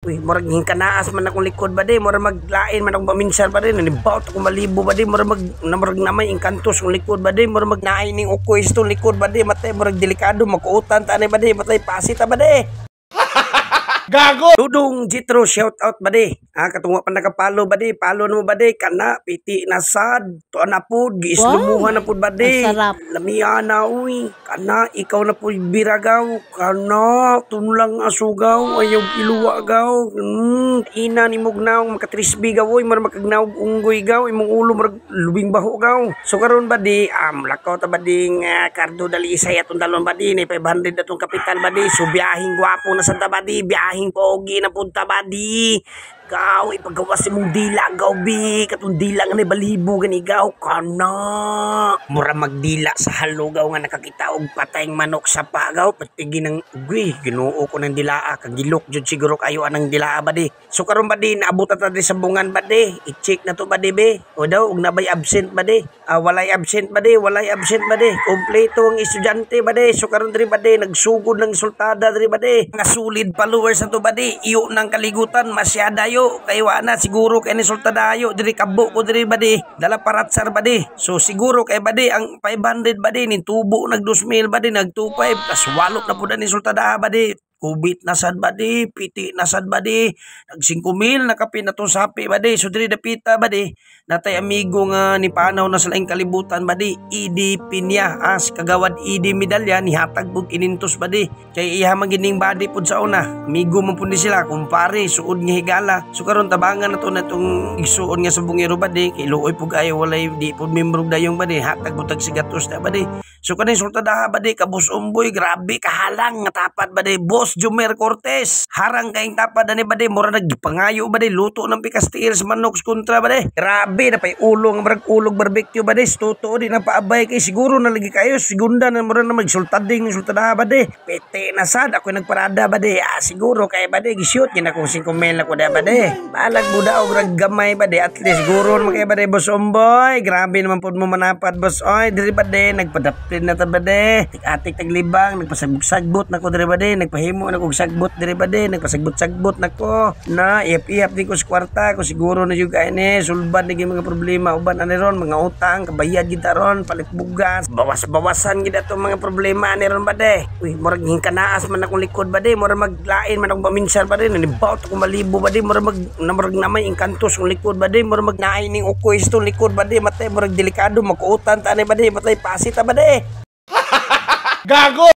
Uy, murag hingkanaas man akong likod bade, murag maglain man akong paminsan bade, nanibawt akong malibo bade, murag namay engkantos akong likod bade, murag magnaay ning ukoy sa likod bade, matay murag delikado makuutan ta bade, matay pasita bade. Gago! Dudong Jitro, shout out bade. Katungo pa nakapalo bade, palo na mo bade, kana, piti na sad, to na po, giislumuhan na po bade. Lamiya na uy, kana, ikaw na po biragaw, kana, tunlang asugaw, ayaw iluwa gaw, ina ni mugnaw, makatrisbi gaw, mar makagnaw unggoy gaw, imong ulo mar lubing baho gaw. So karon bade, lakaw ta bading kardo dali isay atong dalon bade, ni 500 atong kapital bade, so biyahing gwapo na santa bade, biyahing pogi na punta badi. Gaw, ipagawas mong dila, gaw, bi. Katong dila nga na balibo, gani, gaw, kana. Mura magdila sa halo, gaw, nga nakakita og patayng manok sa pagaw. Patigi ng, uy, ginuo ko ng dilaa. Kagilok, jud siguro kayo anang dilaa, badi. So, karon badi, naabot na sa bungan, badi. I-check na to, badi, be. O daw, og nabay absent, badi. Walay absent, badi. Walay absent, badi. Kompleto ang estudyante, badi. So, karon diri, badi, nagsugod ng sultada, diri, badi. Nga solid followers na to, badi. Iyo ng kaligutan, masyada yo. Kayo na siguro kay ni sultadayo diri kabo ko diri badi dala paratsar badi so siguro kay badi ang 500 badi ni tubo nag 2,000 badi nag 25 plus walop na pud ni sultada badi kubit na sad badi piti na sad badi nag 5,000 nakapin na tong sapi badi so diri dapita badi natay amigo nga ni panaw na sa laing kalibutan badi Idi Pinya as kagawad Idi Medalya ni hatag pug 500 badi kay iya magining badi pud sa una amigo man pud ni sila kumpare suod nga higala so karon tabangan nato na tong igsuon nga sa bungiro badi kay luoy pug ayo walay di pud membro dayong badi hatag butag sigatos na badi so kanay sultadaha badi kabus umboy grabe kahalang nga tapat badi boss Jumer Cortez harang kaing tapad ani badi mura nagpangayo badi luto ng pikastil sa manok kontra badi grabe na pay ulong marag ulog barbecue badi tuto di na paabay kay siguro na lagi kayo segunda na mura na magsultading ni sultadaha badi pete na sad ako nagparada badi siguro kay badi gishoot gina ko 5,000 ako da badi balag buda og gamay badi at least siguro man kay badi boss omboy grabe naman pud mo manapat boss oy diri badi nagpadaplin na ta badi tik-atik taglibang nagpasagbot nako diri badi nagpahimo na kog sagbot diri badi nagpasagbot-sagbot nako na iyap-iyap di ko sa kwarta ko siguro na jud kay ni sulbad ni mga problema uban ani ron mga utang kabayad gid ron palit bugas bawas-bawasan gid ato mga problema ani ron badi uy murag hingkanaas man akong likod badi murag maglain man akong paminsan badi nanibawt akong malibo badi murag namay engkantos akong likod badi murag magnaay ning ukoy sa likod badi matay murag delikado makuutan ta ani badi matay pasita badi Gago!